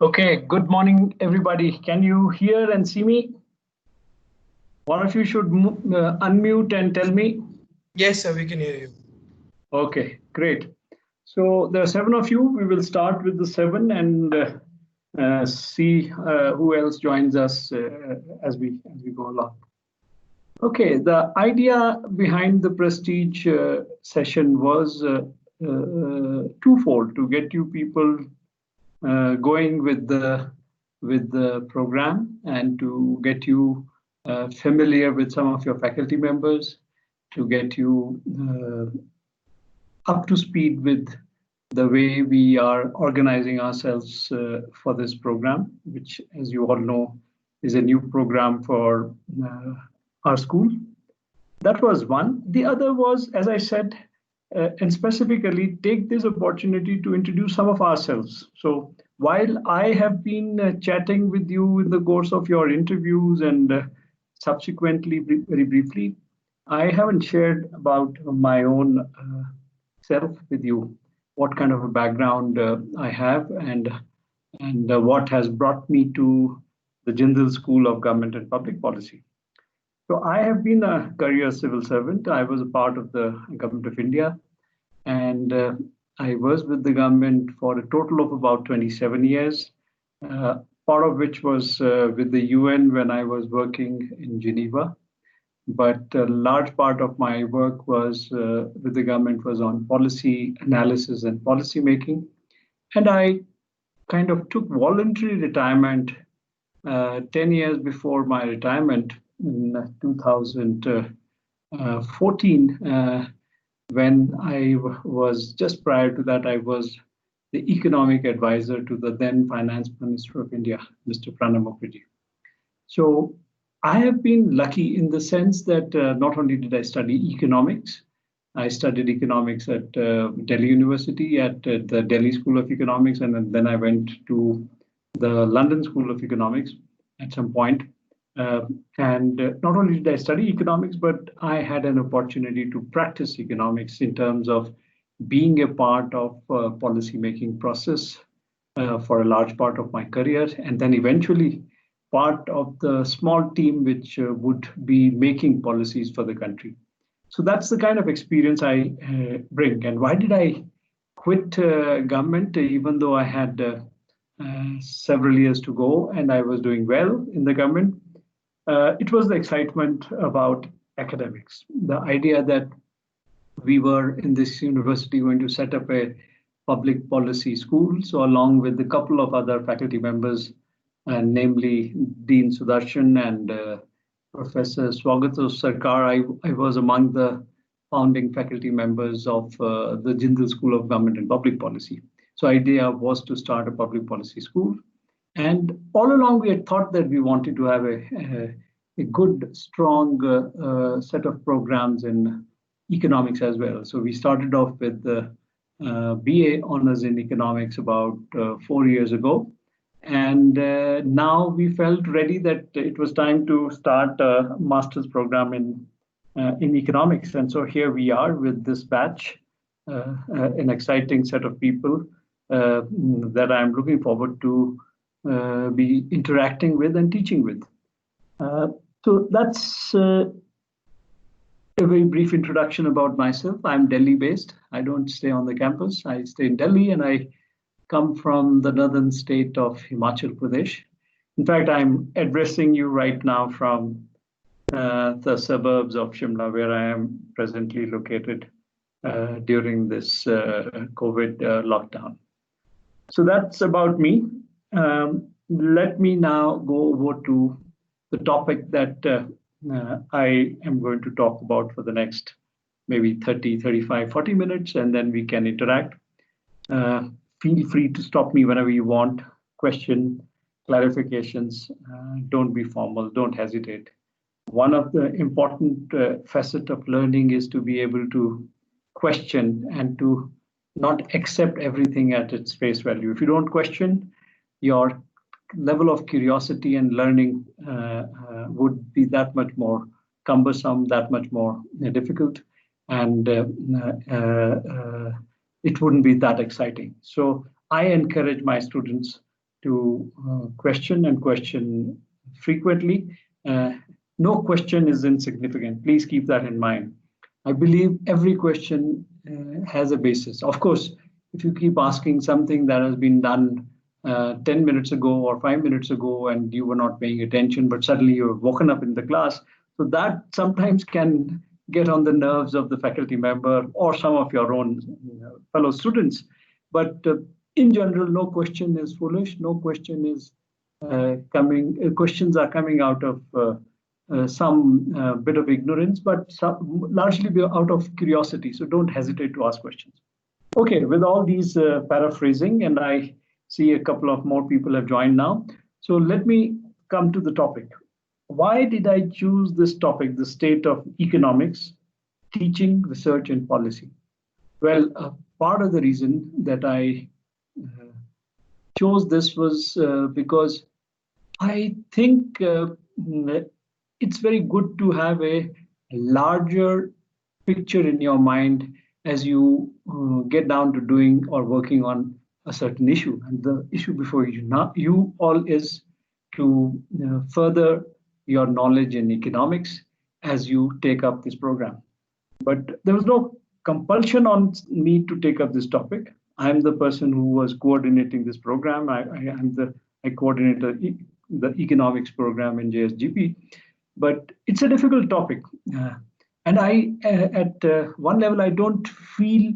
Okay, good morning, everybody. Can you hear and see me? One of you should unmute and tell me. Yes, sir, we can hear you. Okay, great. So there are seven of you. We will start with the seven and see who else joins us as we go along. Okay, the idea behind the Prestige session was twofold: to get you people going with the program and to get you familiar with some of your faculty members, to get you up to speed with the way we are organizing ourselves for this program, which, as you all know, is a new program for our school. That was one. The other was, as I said, and specifically take this opportunity to introduce some of ourselves. So while I have been chatting with you in the course of your interviews and subsequently, very briefly, I haven't shared about my own self with you, what kind of a background I have and what has brought me to the Jindal School of Government and Public Policy. So I have been a career civil servant. I was a part of the Government of India, and I was with the government for a total of about 27 years, part of which was with the UN when I was working in Geneva. But a large part of my work was with the government was on policy analysis and policy making. And I kind of took voluntary retirement 10 years before my retirement in 2014, when I was just prior to that, I was the economic advisor to the then Finance Minister of India, Mr. Pranab Mukherjee. So I have been lucky in the sense that not only did I study economics, I studied economics at Delhi University, at the Delhi School of Economics, and then I went to the London School of Economics at some point. And not only did I study economics, but I had an opportunity to practice economics in terms of being a part of policy-making process for a large part of my career, and then eventually part of the small team which would be making policies for the country. So that's the kind of experience I bring. And why did I quit government, even though I had several years to go and I was doing well in the government? It was the excitement about academics, the idea that we were in this university going to set up a public policy school. So along with a couple of other faculty members, namely Dean Sudarshan and Professor Swagato Sarkar, I was among the founding faculty members of the Jindal School of Government and Public Policy. So idea was to start a public policy school. And all along, we had thought that we wanted to have a good, strong set of programs in economics as well. So we started off with the BA honors in economics about 4 years ago. And now we felt ready that it was time to start a master's program in economics. And so here we are with this batch, an exciting set of people that I'm looking forward to be interacting with and teaching with. So that's a very brief introduction about myself. I'm Delhi based. I don't stay on the campus. I stay in Delhi and I come from the northern state of Himachal Pradesh. In fact, I'm addressing you right now from the suburbs of Shimla, where I am presently located during this COVID lockdown. So that's about me. Let me now go over to the topic that I am going to talk about for the next maybe 30, 35, 40 minutes, and then we can interact. Feel free to stop me whenever you want, question, clarifications. Don't be formal, don't hesitate. One of the important facets of learning is to be able to question and to not accept everything at its face value. If you don't question, your level of curiosity and learning would be that much more cumbersome, that much more difficult, and it wouldn't be that exciting. So I encourage my students to question and question frequently. Uh, no question is insignificant. Please keep that in mind. I believe every question has a basis. Of course, if you keep asking something that has been done 10 minutes ago or 5 minutes ago and you were not paying attention, but suddenly you're woken up in the class, so that sometimes can get on the nerves of the faculty member or some of your own fellow students. But in general, no question is foolish. No question is questions are coming out of some bit of ignorance, but largely out of curiosity. So don't hesitate to ask questions. Okay, with all these paraphrasing, and I see a couple of more people have joined now. So let me come to the topic. Why did I choose this topic, the state of economics, teaching, research, and policy? Well, part of the reason that I chose this was because I think it's very good to have a larger picture in your mind as you get down to doing or working on a certain issue. And the issue before you all is to further your knowledge in economics as you take up this program. But there was no compulsion on me to take up this topic. I'm the person who was coordinating this program. I coordinate the economics program in JSGP, but it's a difficult topic. And at one level, I don't feel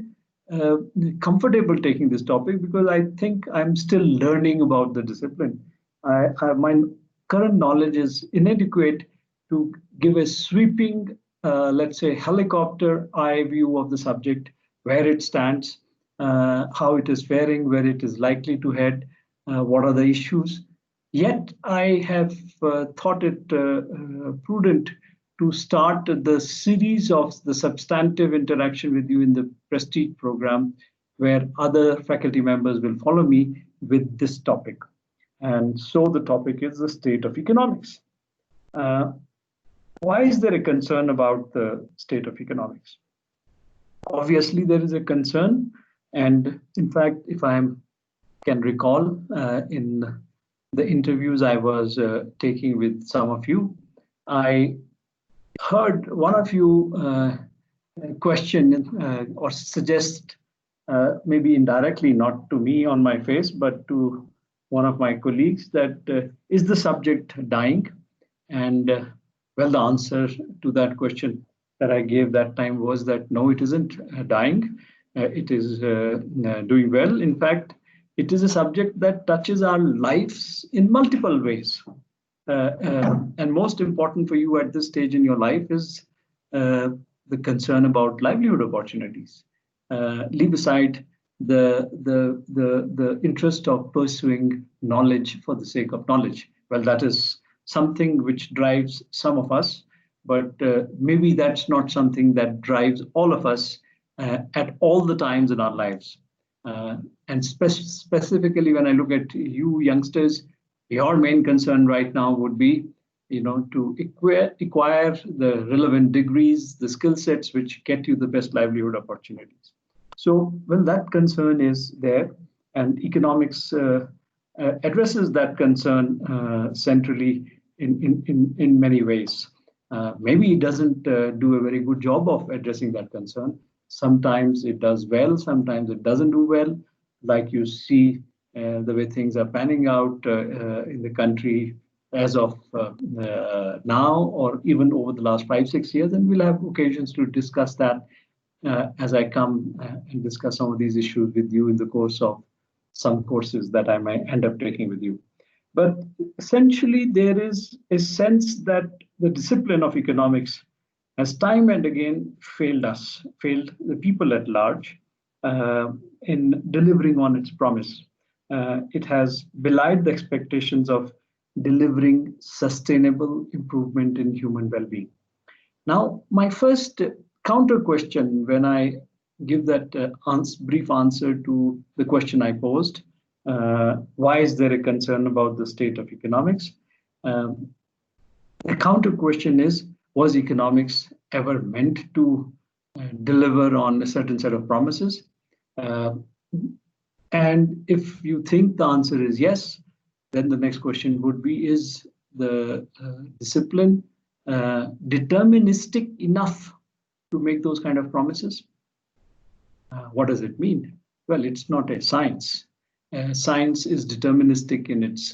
comfortable taking this topic because I think I'm still learning about the discipline. My current knowledge is inadequate to give a sweeping, let's say, helicopter eye view of the subject, where it stands, how it is faring, where it is likely to head, what are the issues. Yet I have thought it prudent to start the series of the substantive interaction with you in the Prestige program, where other faculty members will follow me with this topic. And so the topic is the state of economics. Why is there a concern about the state of economics? Obviously, there is a concern. And in fact, if I can recall in the interviews I was taking with some of you, I heard one of you question or suggest, maybe indirectly, not to me on my face, but to one of my colleagues, that is the subject dying? And well, the answer to that question that I gave that time was that no, it isn't dying. It is doing well. In fact, it is a subject that touches our lives in multiple ways. And most important for you at this stage in your life is the concern about livelihood opportunities. Leave aside the interest of pursuing knowledge for the sake of knowledge. Well, that is something which drives some of us, but maybe that's not something that drives all of us at all the times in our lives. And specifically, when I look at you youngsters, your main concern right now would be, to acquire the relevant degrees, the skill sets which get you the best livelihood opportunities. So, well, that concern is there, and economics addresses that concern centrally in many ways. Maybe it doesn't do a very good job of addressing that concern. Sometimes it does well, sometimes it doesn't do well, like you see the way things are panning out in the country as of now, or even over the last 5-6 years. And we'll have occasions to discuss that as I come and discuss some of these issues with you in the course of some courses that I might end up taking with you. But essentially, there is a sense that the discipline of economics has time and again failed the people at large in delivering on its promise. It has belied the expectations of delivering sustainable improvement in human well-being. Now, my first counter question when I give that brief answer to the question I posed, why is there a concern about the state of economics? The counter question is, was economics ever meant to deliver on a certain set of promises? And if you think the answer is yes, then the next question would be, is the discipline deterministic enough to make those kind of promises? What does it mean? Well, it's not a science. Science is deterministic in its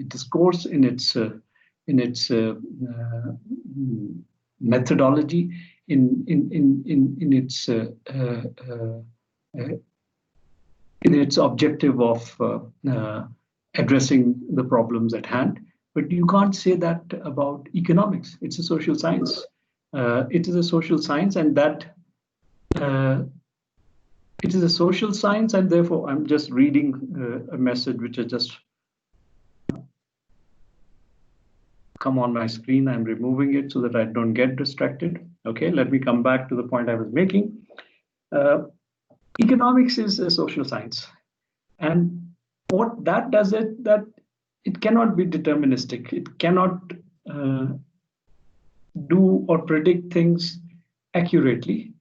discourse, in its methodology, in its objective of addressing the problems at hand. But you can't say that about economics. It's a social science. It is a social science, and that it is a social science, and therefore I'm just reading a message which has just come on my screen. I'm removing it so that I don't get distracted. Okay, let me come back to the point I was making. Economics is a social science, and what that does is that it cannot be deterministic. It cannot do or predict things accurately,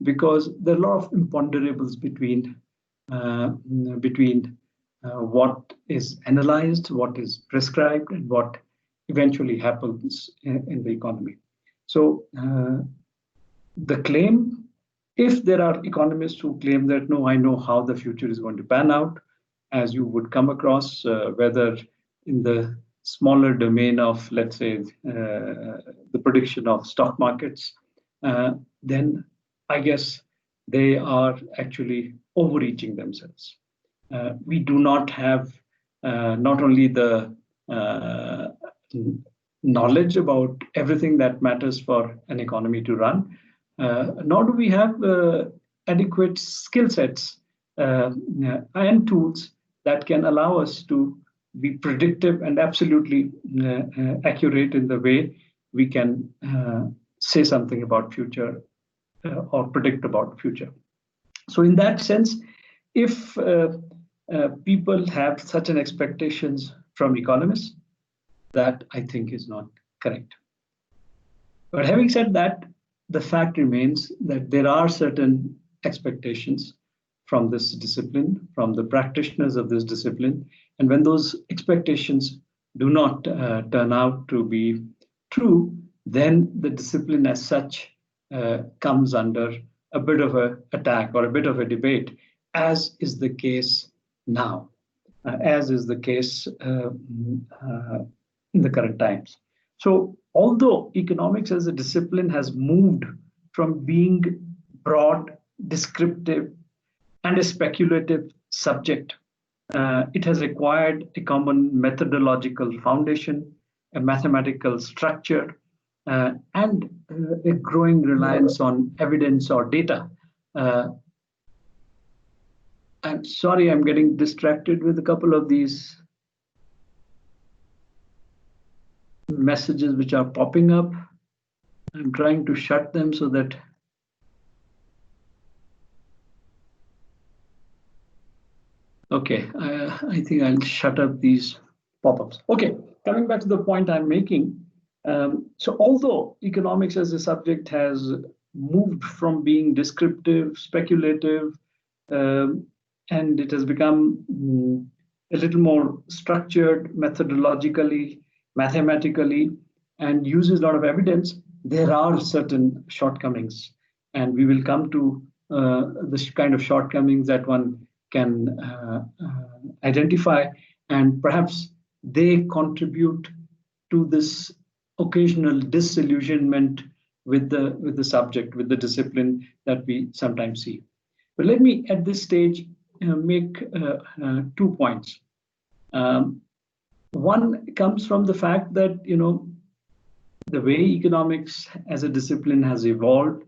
because there are a lot of imponderables between what is analyzed, what is prescribed, and what eventually happens in the economy. So the claim, if there are economists who claim that, no, I know how the future is going to pan out, as you would come across, whether in the smaller domain of, let's say, the prediction of stock markets, then I guess they are actually overreaching themselves. We do not have not only the knowledge about everything that matters for an economy to run, nor do we have adequate skill sets and tools that can allow us to be predictive and absolutely accurate in the way we can say something about future or predict about future. So in that sense, if people have such an expectations from economists, that I think is not correct. But having said that, the fact remains that there are certain expectations from this discipline, from the practitioners of this discipline. And when those expectations do not turn out to be true, then the discipline as such comes under a bit of an attack or a bit of a debate, as is the case now, as is the case in the current times. So although economics as a discipline has moved from being broad, descriptive, and a speculative subject, it has acquired a common methodological foundation, a mathematical structure, and a growing reliance on evidence or data. I'm sorry, I'm getting distracted with a couple of these messages which are popping up. I'm trying to shut them so that okay, I think I'll shut up these pop-ups. Okay, coming back to the point I'm making. So although economics as a subject has moved from being descriptive, speculative, and it has become a little more structured methodologically, mathematically, and uses a lot of evidence, there are certain shortcomings. And we will come to the kind of shortcomings that one can identify, and perhaps they contribute to this occasional disillusionment with the subject, with the discipline that we sometimes see. But let me at this stage make 2 points. One comes from the fact that, the way economics as a discipline has evolved,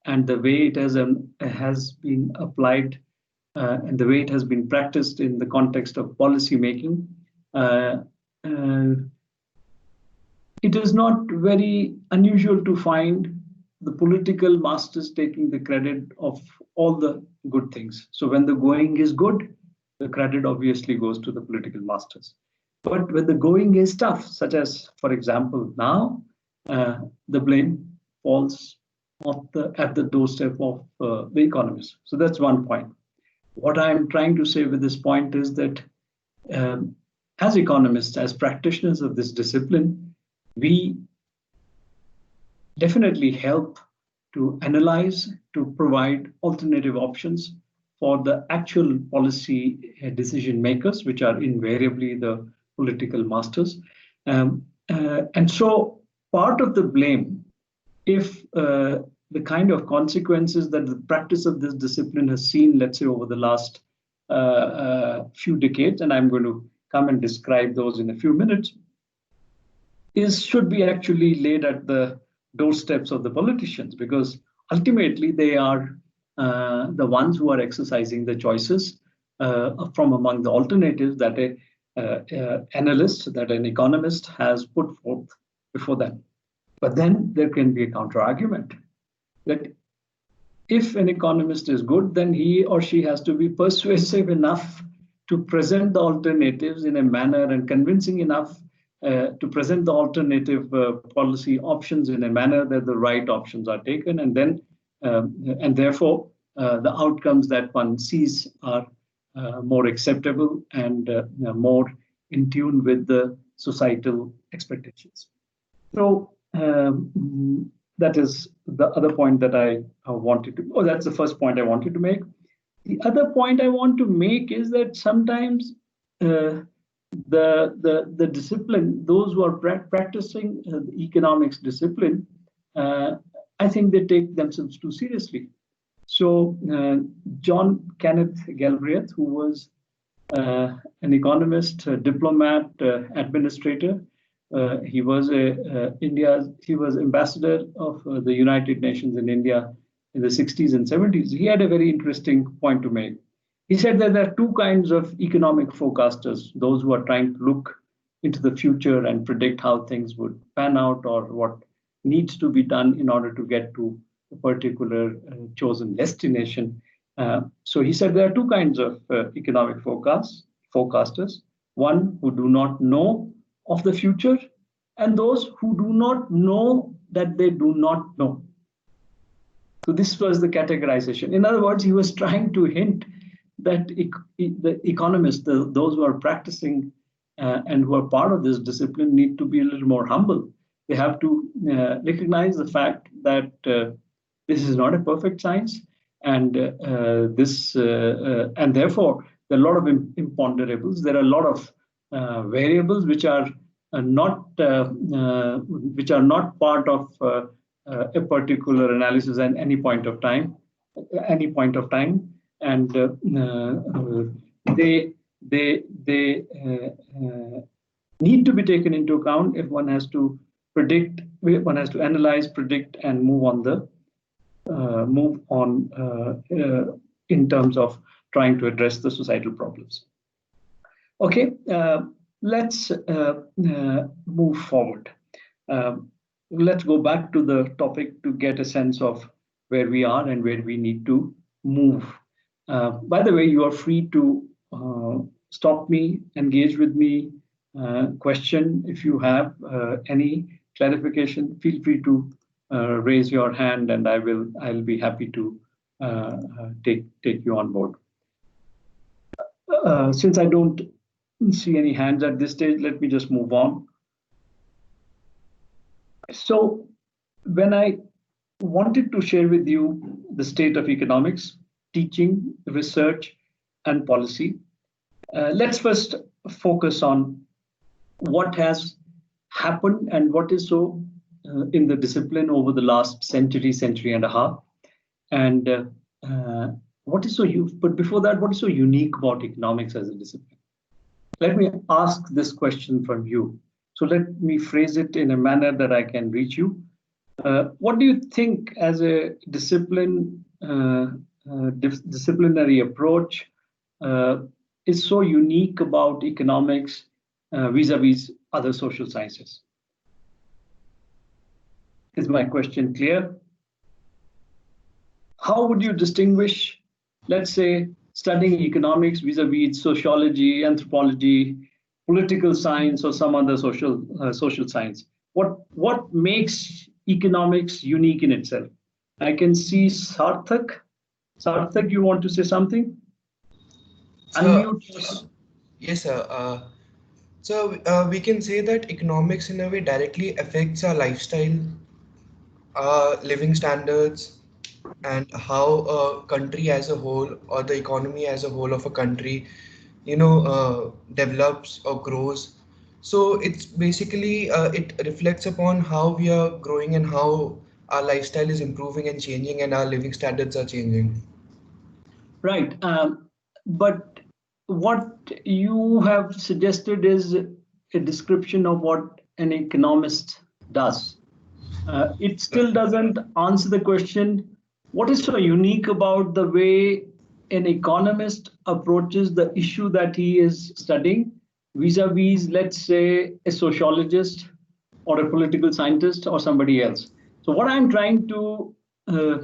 and the way it has been applied, and the way it has been practiced in the context of policy making, it is not very unusual to find the political masters taking the credit of all the good things. So when the going is good, the credit obviously goes to the political masters. But when the going is tough, such as, for example, now, the blame falls at the doorstep of the economists. So that's one point. What I'm trying to say with this point is that As economists, as practitioners of this discipline, we definitely help to analyze, to provide alternative options for the actual policy decision makers, which are invariably the political masters. And so part of the blame, if the kind of consequences that the practice of this discipline has seen, let's say over the last few decades, and I'm going to come and describe those in a few minutes, should be actually laid at the doorsteps of the politicians, because ultimately they are the ones who are exercising the choices from among the alternatives that an analyst, that an economist has put forth before them. But then there can be a counter argument that if an economist is good, then he or she has to be persuasive enough to present the alternatives in a manner and convincing enough to present the alternative policy options in a manner that the right options are taken, and then and therefore the outcomes that one sees are more acceptable and more in tune with the societal expectations. So that is the other point that I wanted to. Oh, that's the first point I wanted to make. The other point I want to make is that sometimes the discipline, those who are practicing the economics discipline, I think they take themselves too seriously. So John Kenneth Galbraith, who was an economist, a diplomat, administrator, he was he was ambassador of the United Nations in India in the 60s and 70s. He had a very interesting point to make. He said that there are two kinds of economic forecasters: those who are trying to look into the future and predict how things would pan out or what needs to be done in order to get to a particular chosen destination. So he said there are two kinds of economic forecasters: one who do not know of the future, and those who do not know that they do not know. So this was the categorization. In other words, he was trying to hint that the economists, those who are practicing and who are part of this discipline, need to be a little more humble. They have to recognize the fact that this is not a perfect science, and and therefore there are a lot of imponderables. There are a lot of variables which are not part of a particular analysis at any point of time, and they need to be taken into account if one has to predict, one has to analyze, predict, and move on in terms of trying to address the societal problems. Okay, let's move forward. Let's go back to the topic to get a sense of where we are and where we need to move. By the way, you are free to stop me, engage with me, question if you have any clarification. Feel free to raise your hand, and I'll be happy to take you on board. Since I don't see any hands at this stage, let me just move on. So when I wanted to share with you the state of economics, teaching, research, and policy, let's first focus on what has happened and what is so in the discipline over the last century and a half, and what is so but before that, what is so unique about economics as a discipline? Let me ask this question from you. So let me phrase it in a manner that I can reach you. What do you think as a disciplinary approach is so unique about economics vis-a-vis other social sciences? Is my question clear? How would you distinguish, let's say, studying economics vis-a-vis sociology, anthropology, political science, or some other social science? What makes economics unique in itself? I can see Sarthak. Sarthak, you want to say something? So, Unmute. Yes, sir. We can say that economics in a way directly affects our lifestyle, living standards, and how a country as a whole or the economy as a whole of a country, develops or grows. So it's basically it reflects upon how we are growing and how our lifestyle is improving and changing and our living standards are changing. Right. But what you have suggested is a description of what an economist does. It still doesn't answer the question, what is so unique about the way an economist approaches the issue that he is studying vis-a-vis, let's say, a sociologist or a political scientist or somebody else. So what I'm trying uh,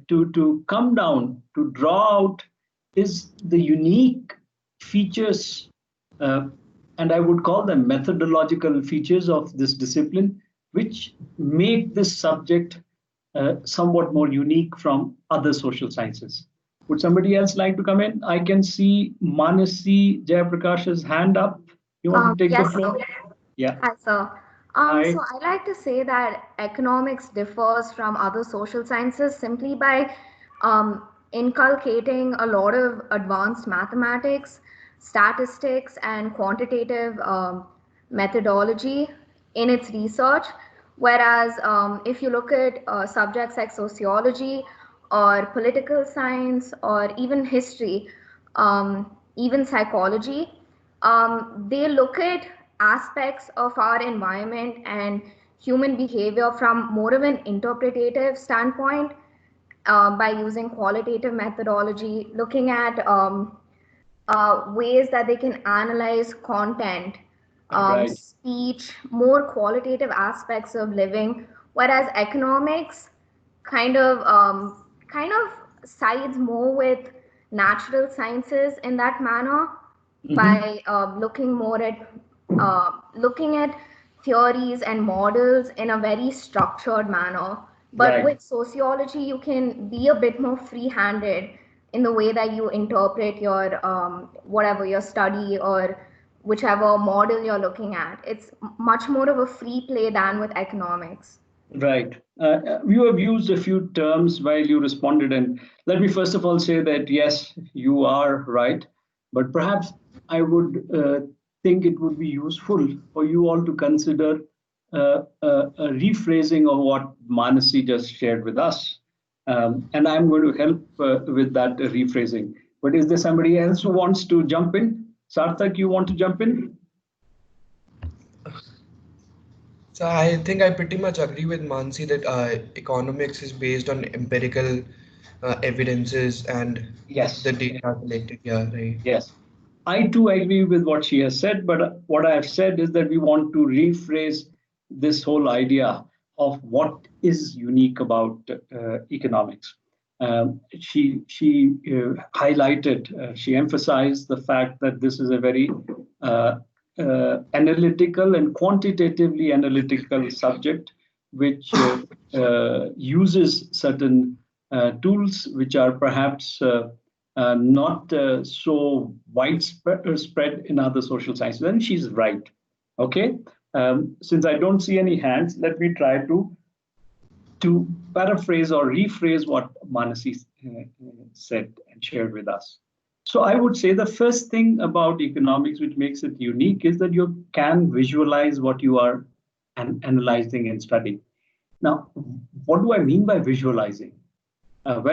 to come down to draw out is the unique features, uh, and I would call them methodological features of this discipline, which make this subject somewhat more unique from other social sciences. Would somebody else like to come in? I can see Manasi Jayaprakash's hand up. You want to take the Yes, floor? sir. Yeah. Hi, sir. So Hi. I like to say that economics differs from other social sciences simply by inculcating a lot of advanced mathematics, statistics, and quantitative methodology in its research. Whereas if you look at subjects like sociology or political science or even history, even psychology, they look at aspects of our environment and human behavior from more of an interpretative standpoint by using qualitative methodology, looking at ways that they can analyze content, Right. speech, more qualitative aspects of living, whereas economics kind of sides more with natural sciences in that manner Mhm. by looking at theories and models in a very structured manner. But Right. with sociology, you can be a bit more free-handed in the way that you interpret your whatever your study or whichever model you're looking at. It's much more of a free play than with economics. Right. You have used a few terms while you responded, and let me first of all say that yes, you are right, but perhaps I would think it would be useful for you all to consider a rephrasing of what Manasi just shared with us. And I'm going to help with that rephrasing. But is there somebody else who wants to jump in? Sarthak, you want to jump in? So I think I pretty much agree with Mansi that economics is based on empirical evidences and Yes. the data collected. Yeah, right. Yes, I too agree with what she has said, but what I have said is that we want to rephrase this whole idea of what is unique about economics. She emphasized the fact that this is a very uh, analytical and quantitatively analytical subject, which uses certain tools which are perhaps not so widespread spread in other social sciences. And she's right. Okay. Since I don't see any hands, let me try to paraphrase or rephrase what Manasi said and shared with us. So I would say the first thing about economics which makes it unique is that you can visualize what you are analyzing and studying. Now, what do I mean by visualizing? Part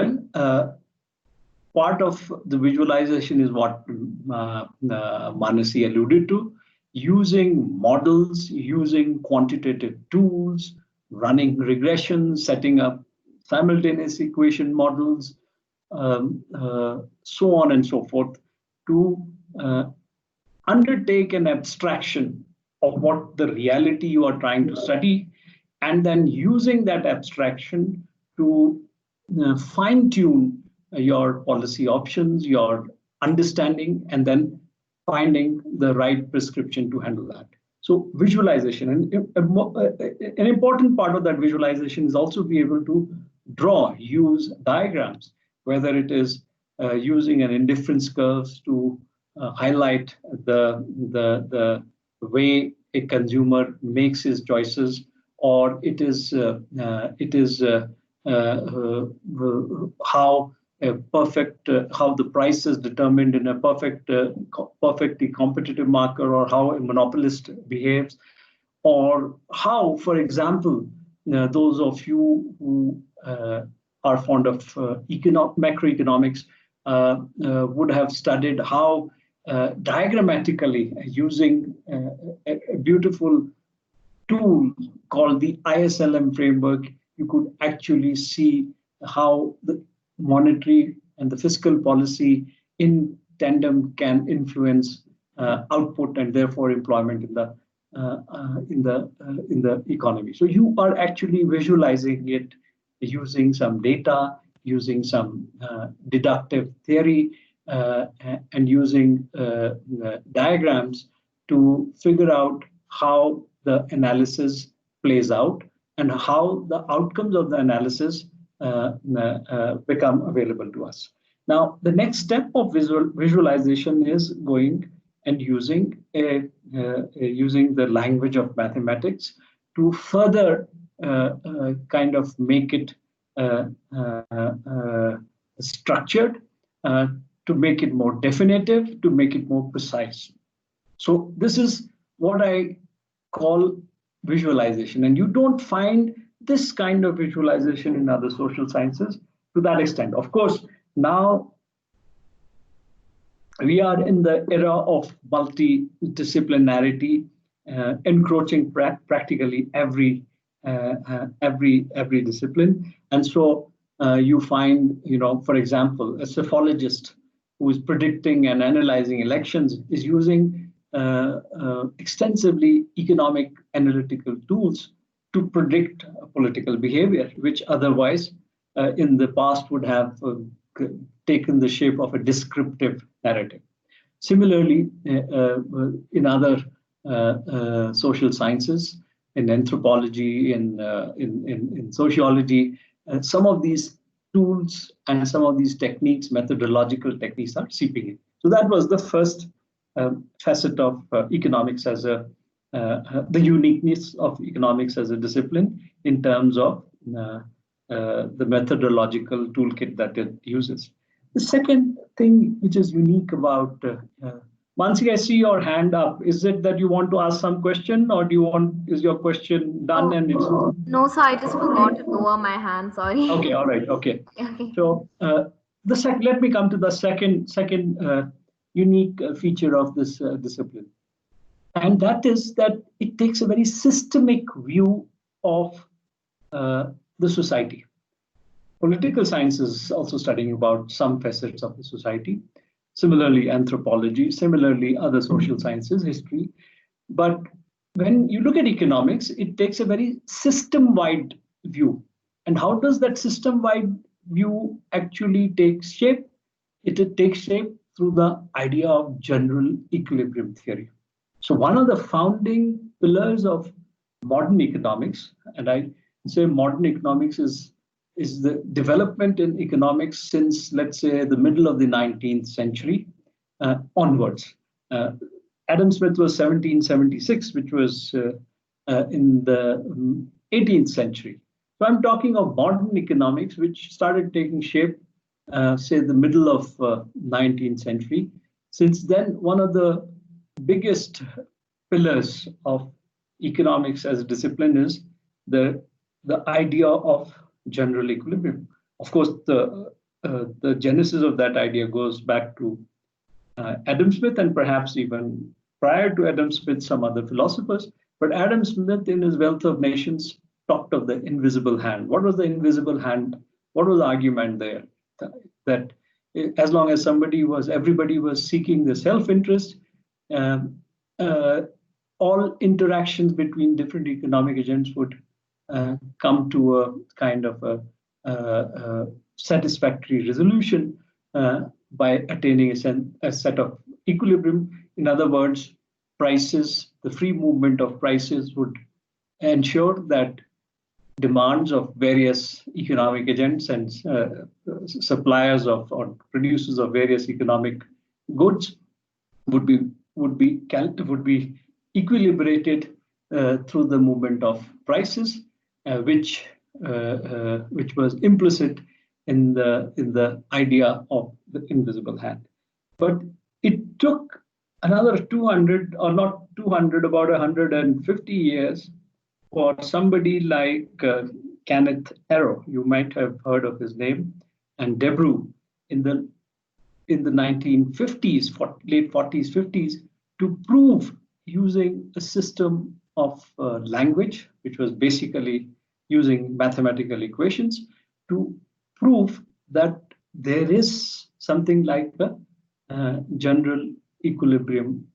of the visualization is what Manasi alluded to, using models, using quantitative tools, running regressions, setting up simultaneous equation models, so on and so forth, to uh, undertake an abstraction of what the reality you are trying to study, and then using that abstraction to fine tune your policy options, your understanding, and then finding the right prescription to handle that. So visualization, and an important part of that visualization is also be able to use diagrams, whether it is using an indifference curves to highlight the way a consumer makes his choices, or it is how a how the price is determined in a perfectly competitive market, or how a monopolist behaves, or how, for example, those of you who are fond of macroeconomics would have studied how diagrammatically, using a beautiful tool called the ISLM framework, you could actually see how the monetary and the fiscal policy in tandem can influence output and therefore employment in the economy. So you are actually visualizing it using some data, using some deductive theory, and using diagrams to figure out how the analysis plays out and how the outcomes of the analysis become available to us. Now, the next step of visualization is going and using the language of mathematics to further kind of make it structured, to make it more definitive, to make it more precise. So this is what I call visualization. And you don't find this kind of visualization in other social sciences to that extent. Of course, now we are in the era of multidisciplinarity, encroaching practically every discipline. And so you find, for example, a psephologist who is predicting and analyzing elections is using extensively economic analytical tools to predict political behavior, which otherwise in the past would have taken the shape of a descriptive narrative. Similarly, in other social sciences, in anthropology, in sociology, some of these tools and some of these techniques, methodological techniques, are seeping in. So that was the first facet of economics as the uniqueness of economics as a discipline in terms of the methodological toolkit that it uses. The second thing which is unique about Mansi, I see your hand up. Is it that you want to ask some question, or is your question done? No, sir, I just forgot to lower my hand. Sorry. Okay, all right, okay. Okay. So let me come to the second unique feature of this discipline, and that is that it takes a very systemic view of the society. Political science is also studying about some facets of the society. Similarly, anthropology, similarly, other social sciences, history. But when you look at economics, it takes a very system-wide view. And how does that system-wide view actually take shape? It takes shape through the idea of general equilibrium theory. So one of the founding pillars of modern economics, and I say modern economics is the development in economics since, let's say, the middle of the 19th century onwards. Adam Smith was 1776, which was in the 18th century. So I'm talking of modern economics, which started taking shape, say, the middle of 19th century. Since then, one of the biggest pillars of economics as a discipline is the idea of general equilibrium. Of course, the genesis of that idea goes back to Adam Smith, and perhaps even prior to Adam Smith, some other philosophers. But Adam Smith, in his Wealth of Nations, talked of the invisible hand. What was the invisible hand? What was the argument there? That as long as everybody was seeking the self-interest, all interactions between different economic agents would come to a kind of a satisfactory resolution by attaining a set of equilibrium. In other words, prices, the free movement of prices would ensure that demands of various economic agents and suppliers or producers of various economic goods would be equilibrated through the movement of prices, which was implicit in the idea of the invisible hand. But it took another 200, or not 200, about 150 years for somebody like Kenneth Arrow, you might have heard of his name, and Debreu in the 1950s, late 40s, 50s, to prove using a system of language, which was basically using mathematical equations, to prove that there is something like a general equilibrium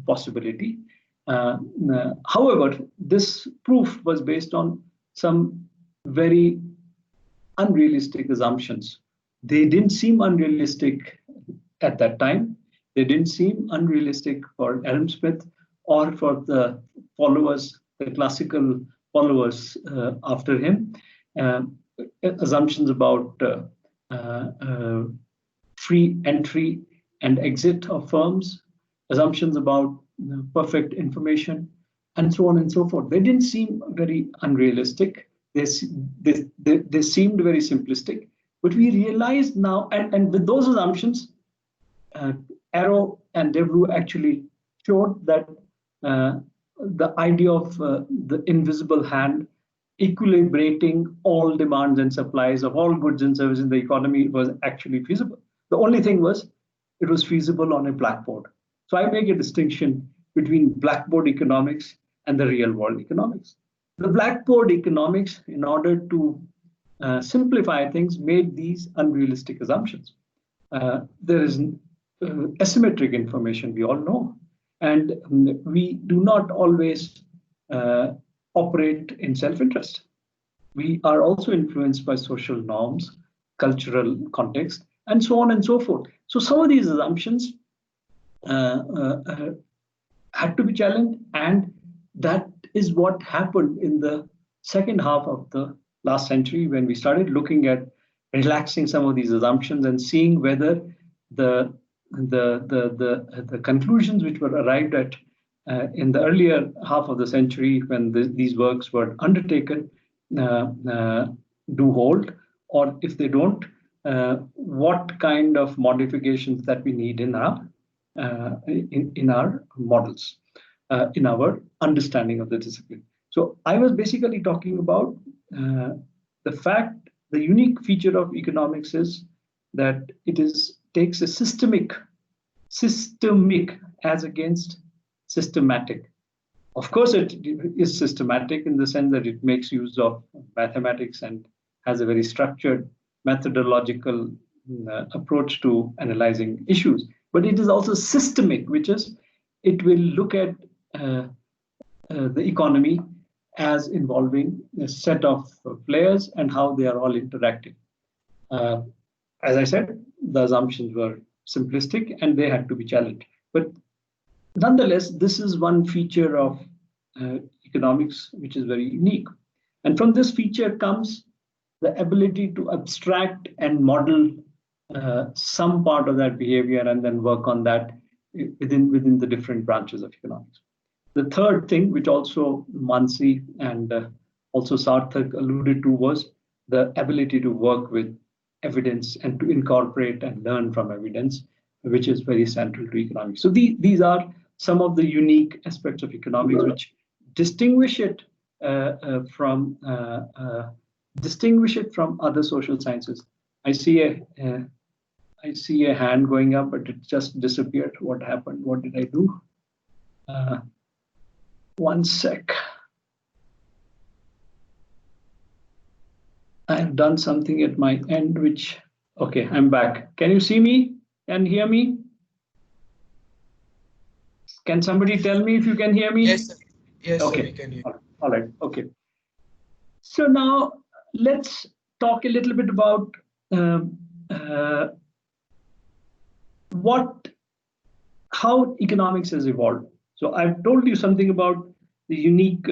possibility. However, this proof was based on some very unrealistic assumptions. They didn't seem unrealistic at that time. They didn't seem unrealistic for Adam Smith or for the followers, the classical followers after him. Assumptions about free entry and exit of firms, assumptions about perfect information, and so on and so forth. They didn't seem very unrealistic. They seemed very simplistic. But we realize now, and with those assumptions, Arrow and Debreu actually showed that the idea of the invisible hand equilibrating all demands and supplies of all goods and services in the economy was actually feasible. The only thing was, it was feasible on a blackboard. So I make a distinction between blackboard economics and the real world economics. The blackboard economics, in order to simplify things, made these unrealistic assumptions. There is asymmetric information, we all know, and we do not always operate in self-interest. We are also influenced by social norms, cultural context, and so on and so forth. So some of these assumptions had to be challenged, and that is what happened in the second half of the last century, when we started looking at relaxing some of these assumptions and seeing whether the conclusions which were arrived at in the earlier half of the century, when these works were undertaken, do hold, or if they don't, what kind of modifications that we need in our models, in our understanding of the discipline. So I was basically talking about the fact, the unique feature of economics is that it takes a systemic as against systematic. Of course, it is systematic in the sense that it makes use of mathematics and has a very structured methodological approach to analyzing issues. But it is also systemic, which is it will look at the economy as involving a set of players and how they are all interacting. As I said, the assumptions were simplistic and they had to be challenged. But nonetheless, this is one feature of economics which is very unique. And from this feature comes the ability to abstract and model some part of that behavior and then work on that within the different branches of economics. The third thing, which also Mansi and also Sarthak alluded to, was the ability to work with evidence and to incorporate and learn from evidence, which is very central to economics. So these are some of the unique aspects of economics which distinguish it from other social sciences. I see a hand going up, but it just disappeared. What happened? What did I do? One sec. I have done something at my end, which, okay, I'm back. Can you see me and hear me? Can somebody tell me if you can hear me? Yes, sir. Yes, okay. Sir, we can hear. All right, okay. So now let's talk a little bit about how economics has evolved. So I've told you something about the unique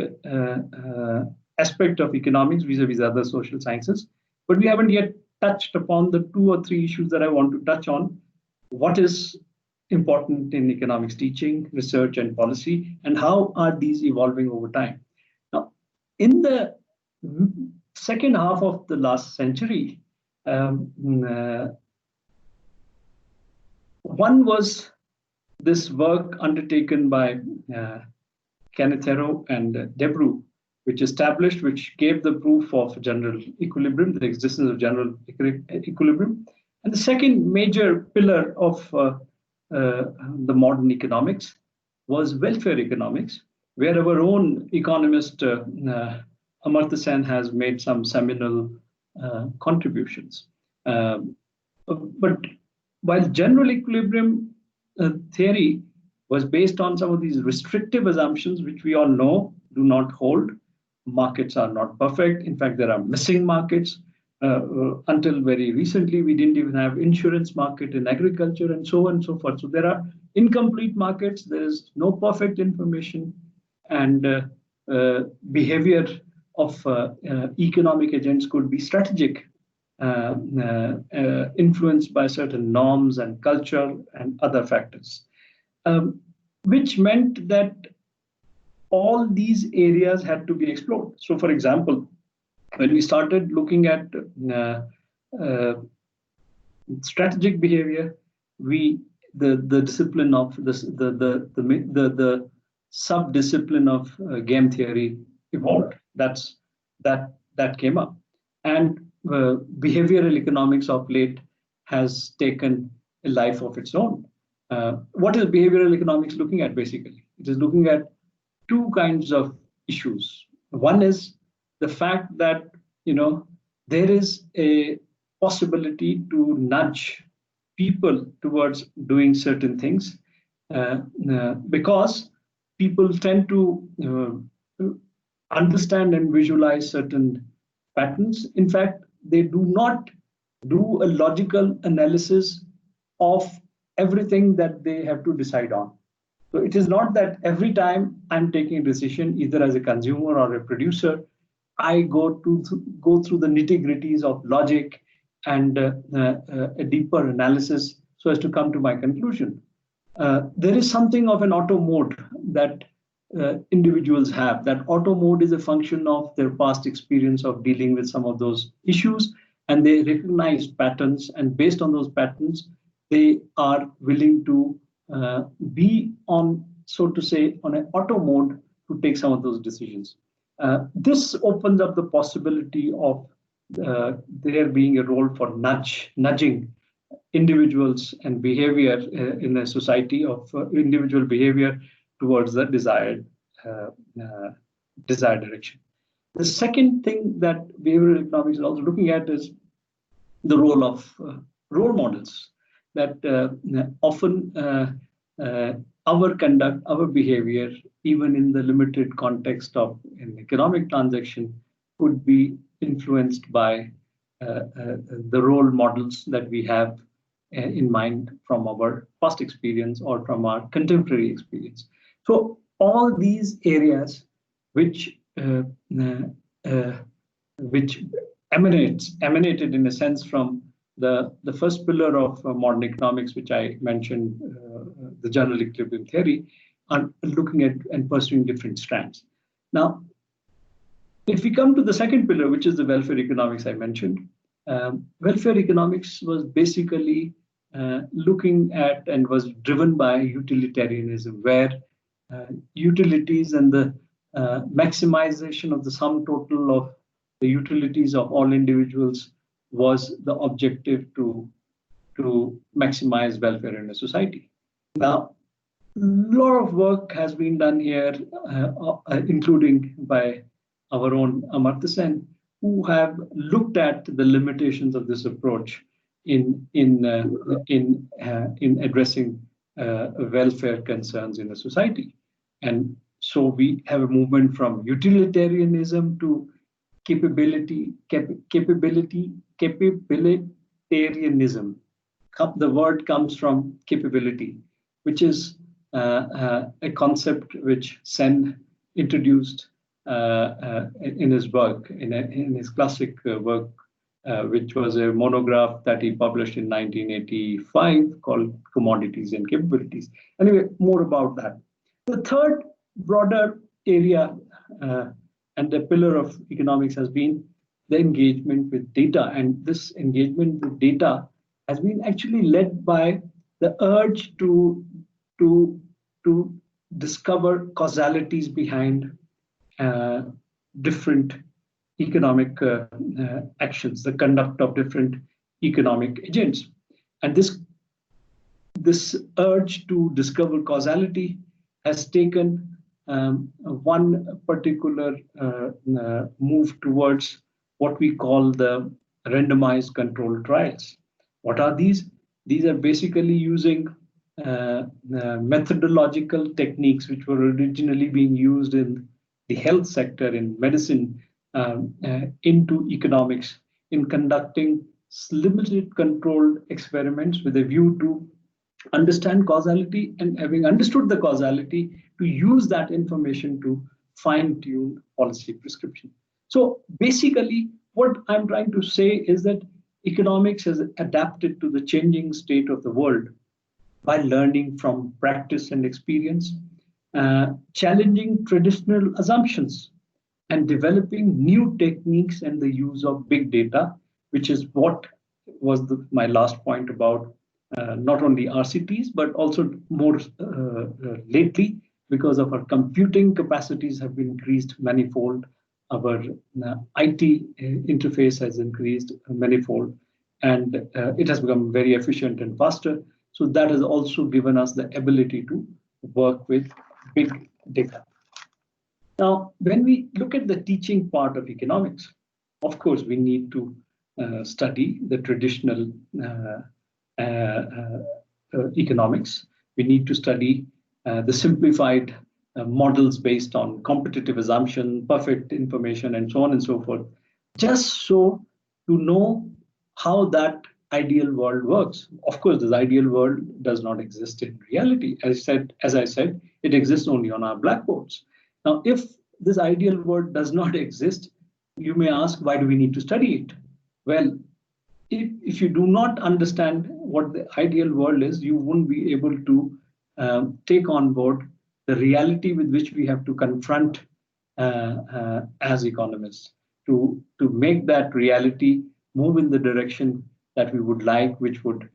aspect of economics vis-a-vis other social sciences, but we haven't yet touched upon the 2 or 3 issues that I want to touch on. What is important in economics teaching, research, and policy, and how are these evolving over time. Now, in the second half of the last century, um, uh, one was this work undertaken by Canetero and Debrew, which gave the proof of general equilibrium, the existence of general equilibrium. And the second major pillar of the modern economics was welfare economics, where our own economist Amartya Sen has made some seminal contributions. But while general equilibrium theory was based on some of these restrictive assumptions, which we all know do not hold. Markets are not perfect. In fact, there are missing markets. Until very recently, we didn't even have insurance market in agriculture and so on and so forth. So there are incomplete markets. There is no perfect information, and behavior of economic agents could be strategic, influenced by certain norms and culture and other factors, which meant that all these areas had to be explored. So, for example, when we started looking at strategic behavior, the discipline of the sub-discipline of game theory evolved. That came up, and behavioral economics of late has taken a life of its own. What is behavioral economics looking at? Basically, it is looking at two kinds of issues. One is the fact that there is a possibility to nudge people towards doing certain things because people tend to understand and visualize certain patterns. In fact, they do not do a logical analysis of everything that they have to decide on. So it is not that every time I'm taking a decision, either as a consumer or a producer, I go through the nitty-gritties of logic and a deeper analysis so as to come to my conclusion. There is something of an auto mode that individuals have. That auto mode is a function of their past experience of dealing with some of those issues, and they recognize patterns, and based on those patterns, they are willing to be on, so to say, on an auto mode to take some of those decisions. This opens up the possibility of there being a role for nudging individuals and behavior in a society of individual behavior towards the desired direction. The second thing that behavioral economics is also looking at is the role of role models. That often our conduct, our behavior, even in the limited context of an economic transaction, could be influenced by the role models that we have in mind from our past experience or from our contemporary experience. So all these areas which emanated in a sense from the first pillar of modern economics, which I mentioned, the general equilibrium theory, are looking at and pursuing different strands. Now, if we come to the second pillar, which is the welfare economics I mentioned, welfare economics was basically looking at and was driven by utilitarianism, where utilities and the maximization of the sum total of the utilities of all individuals was the objective to maximize welfare in a society. Now, a lot of work has been done here, including by our own Amartya Sen, who have looked at the limitations of this approach in addressing welfare concerns in a society. And so we have a movement from utilitarianism to capabilitarianism. The word comes from capability, which is a concept which Sen introduced in his work, in his classic work, which was a monograph that he published in 1985 called Commodities and Capabilities. Anyway, more about that. The third broader area and the pillar of economics has been the engagement with data. And this engagement with data has been actually led by the urge to discover causalities behind different economic actions, the conduct of different economic agents. And this urge to discover causality has taken one particular move towards what we call the randomized controlled trials. What are these? These are basically using methodological techniques which were originally being used in the health sector, in medicine, into economics, in conducting limited controlled experiments with a view to understand causality, and having understood the causality, to use that information to fine-tune policy prescription. So basically, what I'm trying to say is that economics has adapted to the changing state of the world by learning from practice and experience, challenging traditional assumptions, and developing new techniques and the use of big data, which is what was my last point about not only RCTs, but also more lately, because of our computing capacities have been increased manifold, our IT interface has increased manifold, and it has become very efficient and faster. So that has also given us the ability to work with big data. Now, when we look at the teaching part of economics, of course, we need to study the traditional economics. We need to study the simplified models based on competitive assumption, perfect information, and so on and so forth, just so to know how that ideal world works. Of course, this ideal world does not exist in reality. As I said, it exists only on our blackboards. Now, if this ideal world does not exist, you may ask, why do we need to study it? Well, if you do not understand what the ideal world is, you won't be able to take on board the reality with which we have to confront as economists to make that reality move in the direction that we would like, which would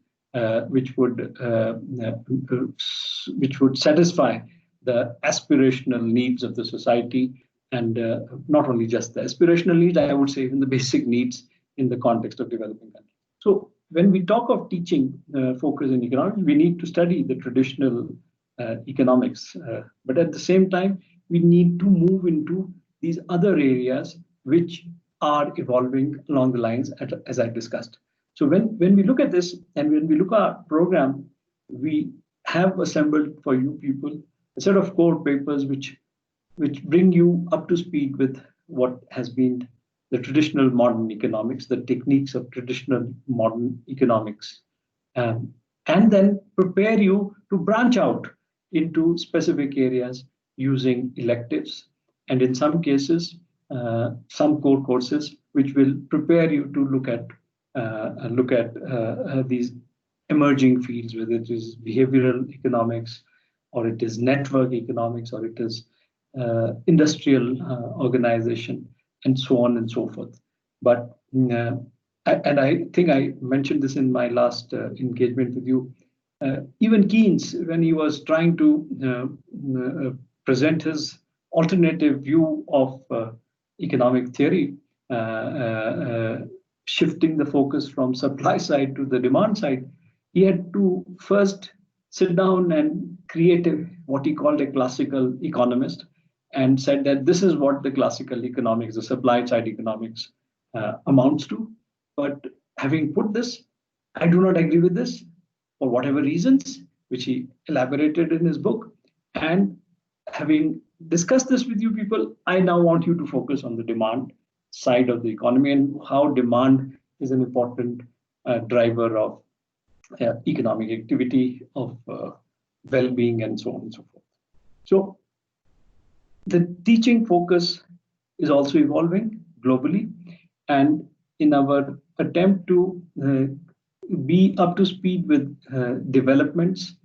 satisfy the aspirational needs of the society, and not only just the aspirational needs, I would say even the basic needs in the context of developing countries. So when we talk of teaching focus in economics, we need to study the traditional economics, but at the same time, we need to move into these other areas which are evolving along the lines as I discussed. So when we look at this, and when we look at our program, we have assembled for you people a set of core papers which bring you up to speed with what has been the traditional modern economics, the techniques of traditional modern economics, and then prepare you to branch out into specific areas using electives, and in some cases, some core courses which will prepare you to look at these emerging fields, whether it is behavioral economics, or it is network economics, or it is industrial organization, and so on and so forth. But I think I mentioned this in my last engagement with you. Even Keynes, when he was trying to present his alternative view of economic theory, shifting the focus from supply side to the demand side, he had to first sit down and create what he called a classical economist, and said that this is what the classical economics, the supply side economics, amounts to. But having put this, I do not agree with this for whatever reasons, which he elaborated in his book. And having discussed this with you people, I now want you to focus on the demand side of the economy and how demand is an important driver of economic activity, of well-being, and so on and so forth. So the teaching focus is also evolving globally, and in our attempt to be up to speed with developments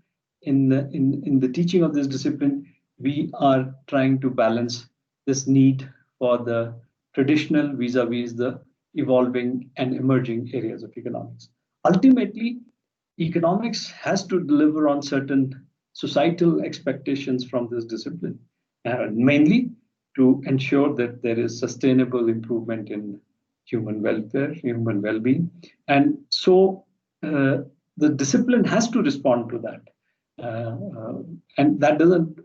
in the teaching of this discipline, we are trying to balance this need for the traditional vis-a-vis the evolving and emerging areas of economics. Ultimately, economics has to deliver on certain societal expectations from this discipline, mainly to ensure that there is sustainable improvement in human welfare, human well-being. And so the discipline has to respond to that. And that doesn't,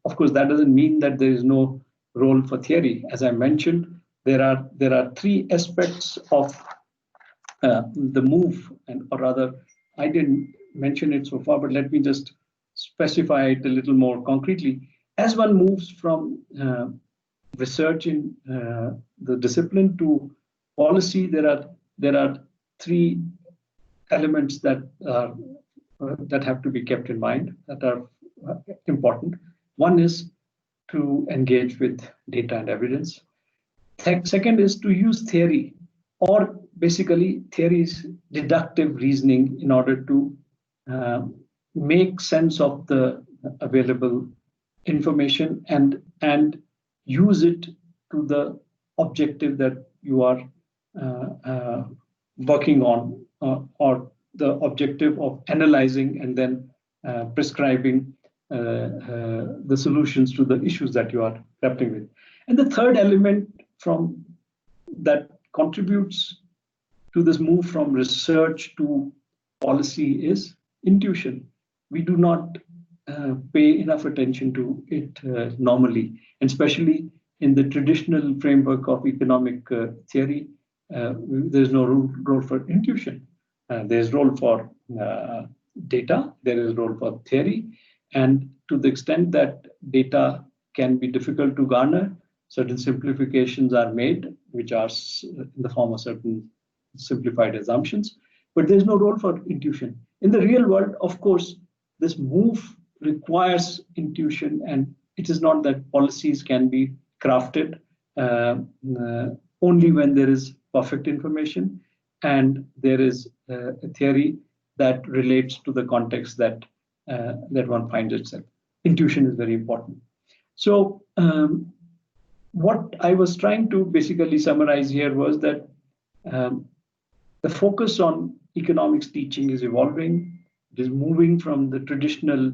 of course, that doesn't mean that there is no role for theory. As I mentioned, there are three aspects of the move, or rather, I didn't mention it so far, but let me just specify it a little more concretely. As one moves from research in the discipline to policy, there are three elements that have to be kept in mind that are important. One is to engage with data and evidence. Second is to use theory, or basically theory's deductive reasoning, in order to make sense of the available information and use it to the objective that you are working on, or the objective of analyzing and then prescribing the solutions to the issues that you are grappling with. And the third element from that contributes to this move from research to policy is intuition. We do not pay enough attention to it normally, and especially in the traditional framework of economic theory. There's no role for intuition. There's role for data. There is role for theory, and to the extent that data can be difficult to garner, certain simplifications are made, which are in the form of certain simplified assumptions. But there's no role for intuition. In the real world, of course, this move requires intuition, and it is not that policies can be crafted only when there is perfect information and there is a theory that relates to the context that one finds itself. Intuition is very important. So what I was trying to basically summarize here was that the focus on economics teaching is evolving. It is moving from the traditional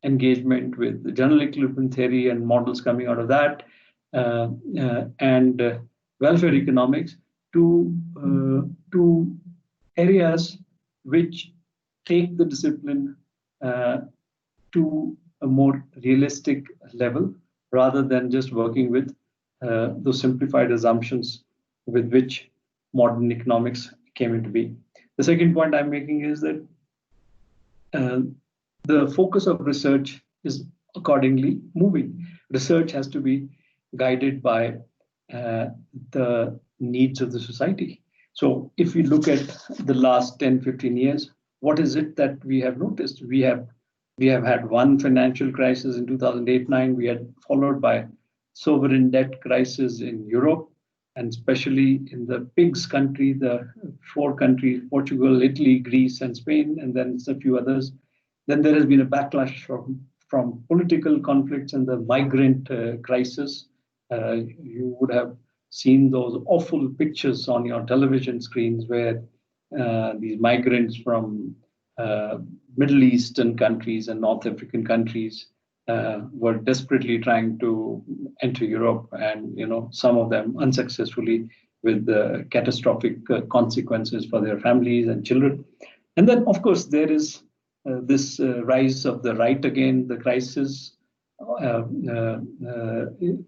engagement with the general equilibrium theory and models coming out of that, and welfare economics, to areas which take the discipline to a more realistic level, rather than just working with those simplified assumptions with which modern economics came into being. The second point I'm making is that the focus of research is accordingly moving. Research has to be guided by the needs of the society. So if we look at the last 10, 15 years, what is it that we have noticed? We have had one financial crisis in 2008-9. We had followed by sovereign debt crisis in Europe, and especially in the PIGS country, the four countries, Portugal, Italy, Greece, and Spain, and then a few others. Then there has been a backlash from political conflicts and the migrant crisis. You would have seen those awful pictures on your television screens where these migrants from Middle Eastern countries and North African countries were desperately trying to enter Europe, and some of them unsuccessfully, with catastrophic consequences for their families and children. And then, of course, there is this rise of the right again, the crisis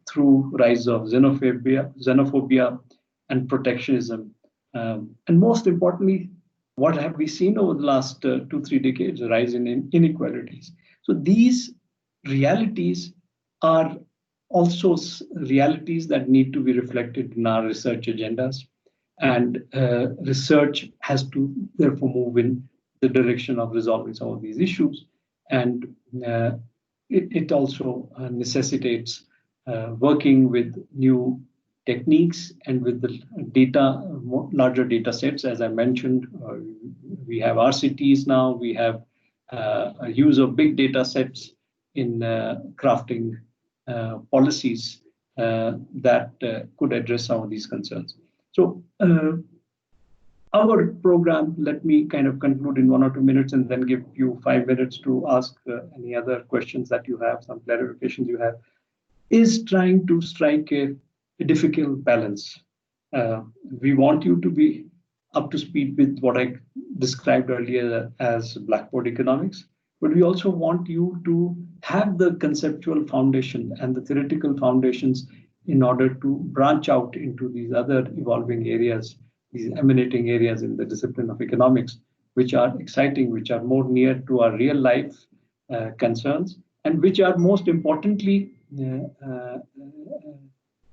through rise of xenophobia and protectionism. And most importantly, what have we seen over the last 2-3 decades? A rise in inequalities. So these realities are also realities that need to be reflected in our research agendas. And research has to therefore move in the direction of resolving some of these issues. And it also necessitates working with new techniques and with the data, larger data sets. As I mentioned, we have RCTs now, we have a use of big data sets in crafting policies that could address some of these concerns. So our program, let me kind of conclude in 1 or 2 minutes and then give you 5 minutes to ask any other questions that you have, some clarifications you have, is trying to strike a difficult balance. We want you to be up to speed with what I described earlier as blackboard economics, but we also want you to have the conceptual foundation and the theoretical foundations in order to branch out into these other evolving areas, these emanating areas in the discipline of economics, which are exciting, which are more near to our real life concerns, and which are most importantly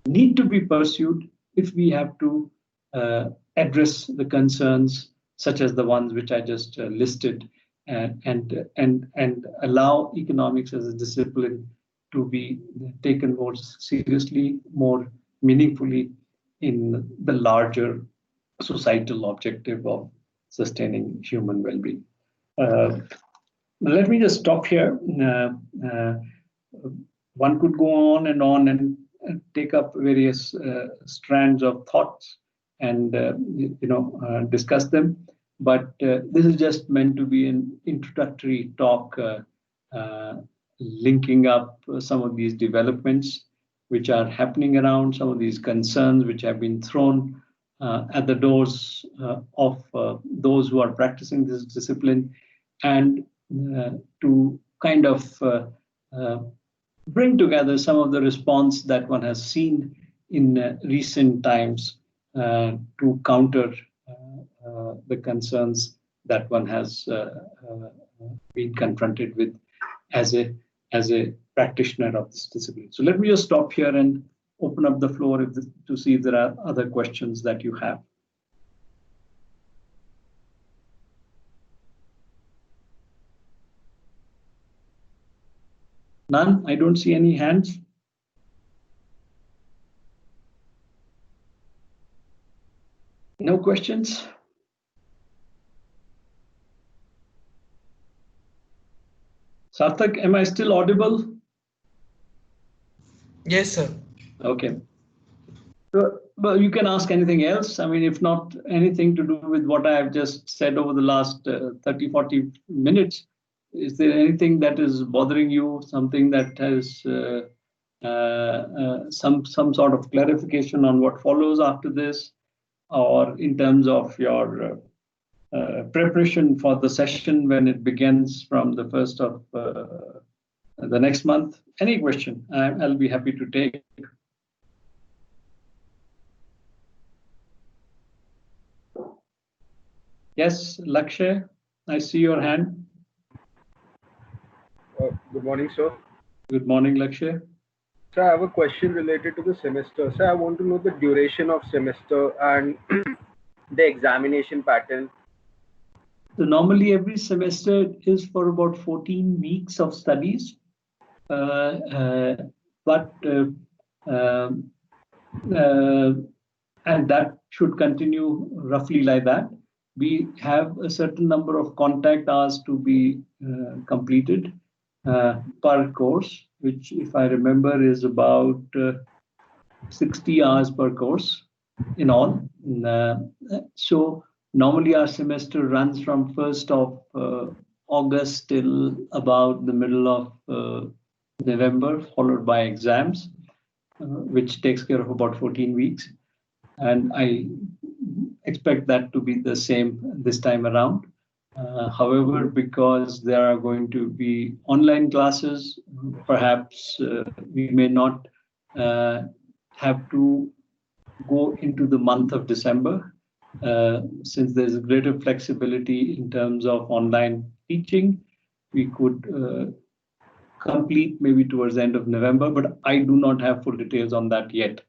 need to be pursued if we have to address the concerns such as the ones which I just listed, and allow economics as a discipline to be taken more seriously, more meaningfully in the larger societal objective of sustaining human well-being. Let me just stop here. One could go on and take up various strands of thoughts and discuss them, but this is just meant to be an introductory talk, linking up some of these developments which are happening around, some of these concerns which have been thrown at the doors of those who are practicing this discipline, and to kind of bring together some of the response that one has seen in recent times to counter the concerns that one has been confronted with as a practitioner of this discipline. So let me just stop here and open up the floor to see if there are other questions that you have. None? I don't see any hands. No questions? Sarthak, am I still audible? Yes, sir. Okay. So, well, you can ask anything else. I mean, if not anything to do with what I have just said over the last 30, 40 minutes, is there anything that is bothering you, something that has some sort of clarification on what follows after this, or in terms of your preparation for the session when it begins from the 1st of the next month? Any question, I'll be happy to take. Yes, Lakshay, I see your hand. Good morning, sir. Good morning, Lakshay. Sir, I have a question related to the semester. Sir, I want to know the duration of semester and the examination pattern. So normally every semester is for about 14 weeks of studies, and that should continue roughly like that. We have a certain number of contact hours to be completed per course, which, if I remember, is about 60 hours per course in all. So normally our semester runs from 1st of August till about the middle of November, followed by exams, which takes care of about 14 weeks. And I expect that to be the same this time around. However, because there are going to be online classes, perhaps we may not have to go into the month of December, since there's a greater flexibility in terms of online teaching. We could complete maybe towards the end of November, but I do not have full details on that yet.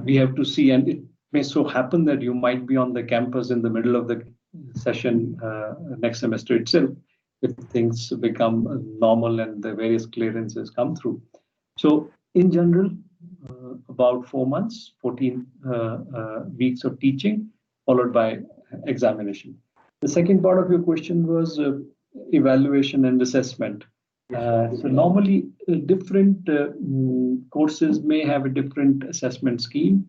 We have to see, and it may so happen that you might be on the campus in the middle of the session next semester itself, if things become normal and the various clearances come through. So in general, about 4 months, 14 weeks of teaching, followed by examination. The second part of your question was evaluation and assessment. So normally different courses may have a different assessment scheme,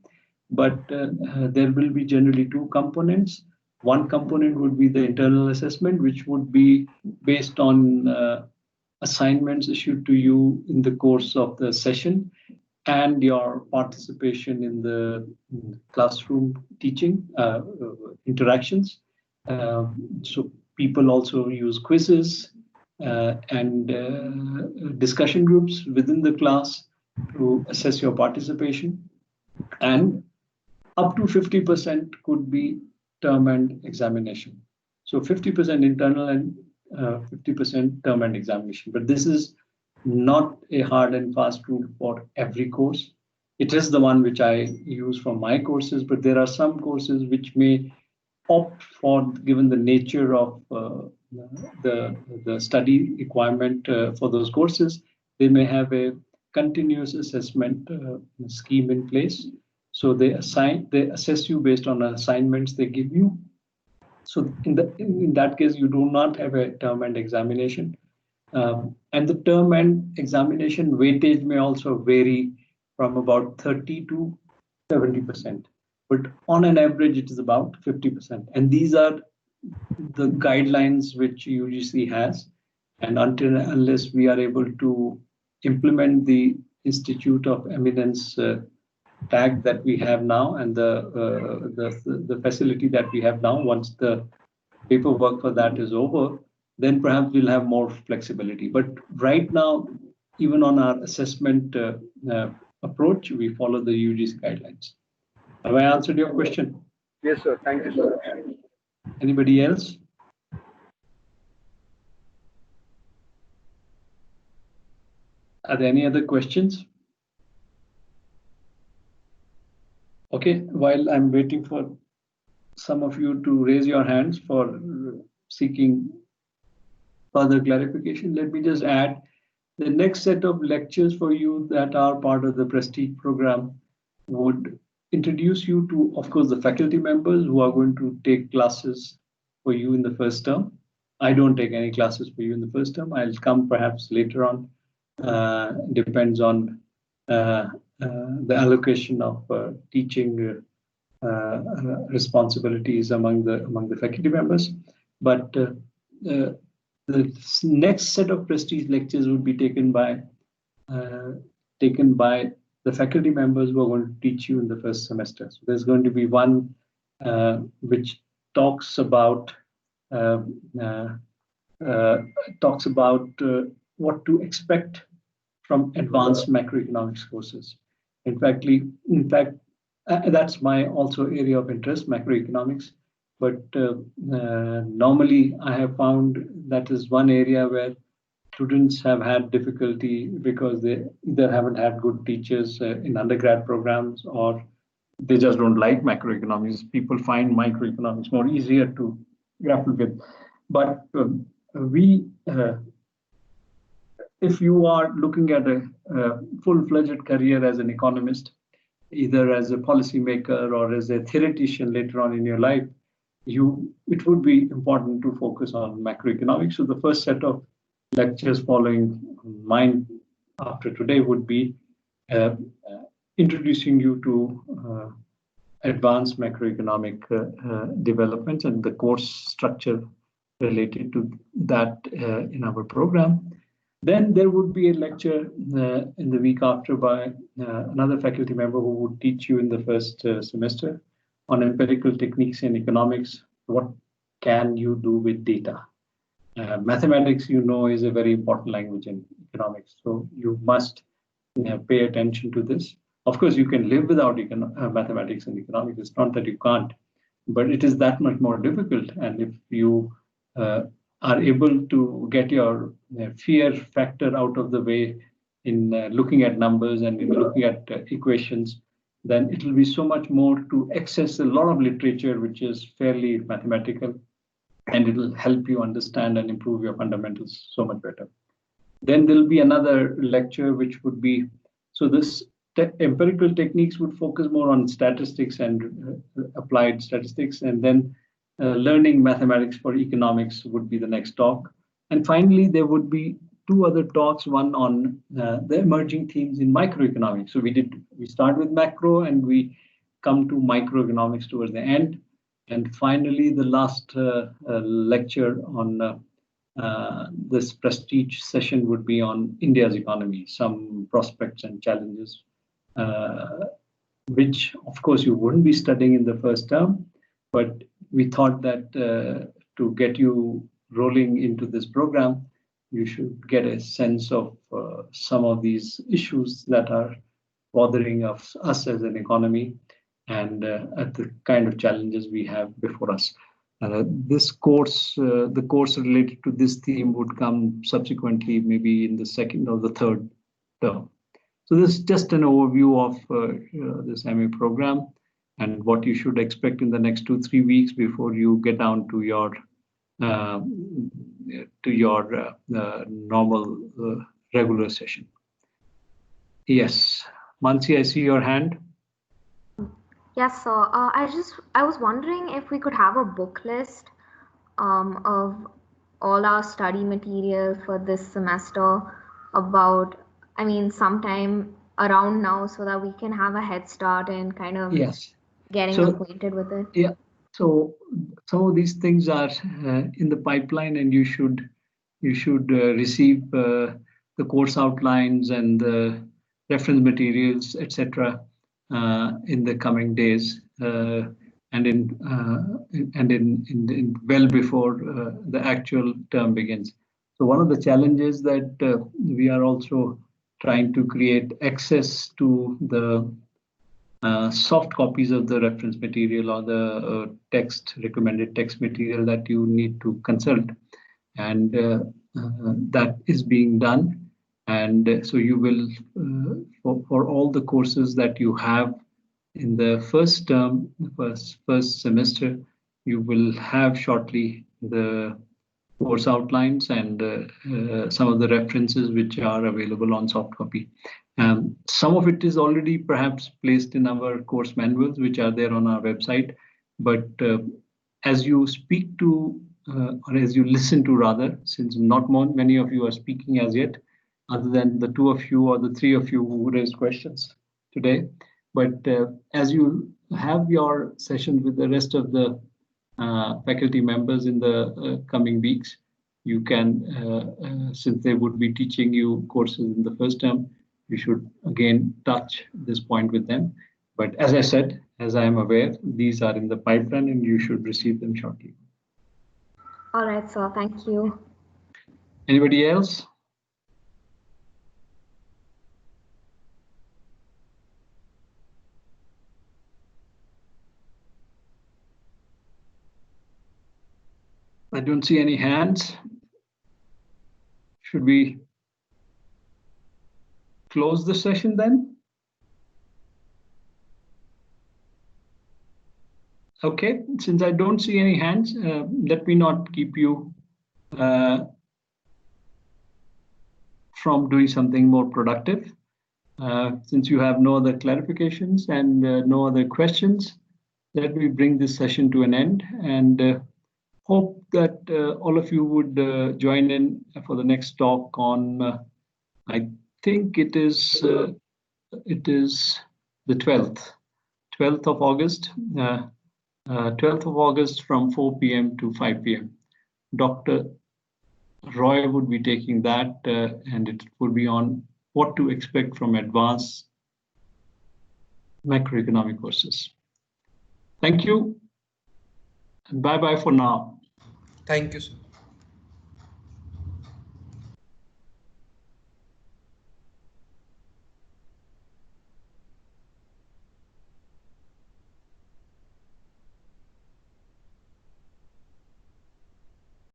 but there will be generally two components. One component would be the internal assessment, which would be based on assignments issued to you in the course of the session and your participation in the classroom teaching interactions. So people also use quizzes and discussion groups within the class to assess your participation. And up to 50% could be term and examination. So 50% internal and 50% term and examination. But this is not a hard and fast rule for every course. It is the one which I use for my courses, but there are some courses which may opt for, given the nature of the study requirement for those courses, they may have a continuous assessment scheme in place. So they assess you based on assignments they give you. So in that case, you do not have a term and examination. And the term and examination weightage may also vary from about 30 to 70%. But on an average, it is about 50%. And these are the guidelines which UGC has. And unless we are able to implement the Institute of Eminence tag that we have now and the facility that we have now, once the paperwork for that is over, then perhaps we'll have more flexibility. But right now, even on our assessment approach, we follow the UGC guidelines. Have I answered your question? Yes, sir. Thank you, sir. Anybody else? Are there any other questions? Okay, while I'm waiting for some of you to raise your hands for seeking further clarification, let me just add the next set of lectures for you that are part of the Prestige program would introduce you to, of course, the faculty members who are going to take classes for you in the first term. I don't take any classes for you in the first term. I'll come perhaps later on. Depends on the allocation of teaching responsibilities among the faculty members. But the next set of Prestige lectures would be taken by the faculty members who are going to teach you in the first semester. So there's going to be one which talks about what to expect from advanced macroeconomics courses. In fact, that's my also area of interest, macroeconomics. But normally, I have found that is one area where students have had difficulty because they either haven't had good teachers in undergrad programs, or they just don't like macroeconomics. People find microeconomics more easier to grapple with. But if you are looking at a full-fledged career as an economist, either as a policymaker or as a theoretician later on in your life, it would be important to focus on macroeconomics. So the first set of lectures following mine after today would be introducing you to advanced macroeconomic developments and the course structure related to that in our program. Then there would be a lecture in the week after by another faculty member who would teach you in the first semester on empirical techniques in economics. What can you do with data? Mathematics, is a very important language in economics. So you must pay attention to this. Of course, you can live without mathematics and economics. It's not that you can't, but it is that much more difficult. And if you are able to get your fear factor out of the way in looking at numbers and in looking at equations, then it will be so much more to access a lot of literature which is fairly mathematical, and it will help you understand and improve your fundamentals so much better. Then there'll be another lecture which would be, so this empirical techniques would focus more on statistics and applied statistics, and then learning mathematics for economics would be the next talk. And finally, there would be two other talks, one on the emerging themes in microeconomics. So we start with macro and we come to microeconomics towards the end. And finally, the last lecture on this prestige session would be on India's economy, some prospects and challenges, which of course you wouldn't be studying in the first term, but we thought that to get you rolling into this program, you should get a sense of some of these issues that are bothering us as an economy and at the kind of challenges we have before us. This course, the course related to this theme would come subsequently, maybe in the second or the third term. So this is just an overview of this MA program and what you should expect in the next 2-3 weeks before you get down to your normal regular session. Yes, Mansi, I see your hand. Yes, sir. I was wondering if we could have a book list of all our study material for this semester about, I mean, sometime around now, so that we can have a head start and kind of getting acquainted with it. Yeah. So some of these things are in the pipeline, and you should receive the course outlines and the reference materials, etc. In the coming days, and in well before the actual term begins. So one of the challenges that we are also trying to create access to the soft copies of the reference material or the recommended text material that you need to consult, and that is being done. And so you will, for all the courses that you have in the first term, first semester, you will have shortly the course outlines and some of the references which are available on soft copy. Some of it is already perhaps placed in our course manuals, which are there on our website. But as you speak to, or as you listen to rather, since not many of you are speaking as yet, other than the 2 of you or the 3 of you who raised questions today. But as you have your session with the rest of the faculty members in the coming weeks, you can, since they would be teaching you courses in the first term, you should again touch this point with them. But as I said, as I am aware, these are in the pipeline and you should receive them shortly. All right, sir. Thank you. Anybody else? I don't see any hands. Should we close the session then? Okay, since I don't see any hands, let me not keep you from doing something more productive. Since you have no other clarifications and no other questions, let me bring this session to an end, and hope that all of you would join in for the next talk on, I think it is the 12th of August, 12th of August from 4 p.m. to 5 p.m. Dr. Roy would be taking that, and it would be on what to expect from advanced macroeconomic courses. Thank you, and bye-bye for now. Thank you, sir.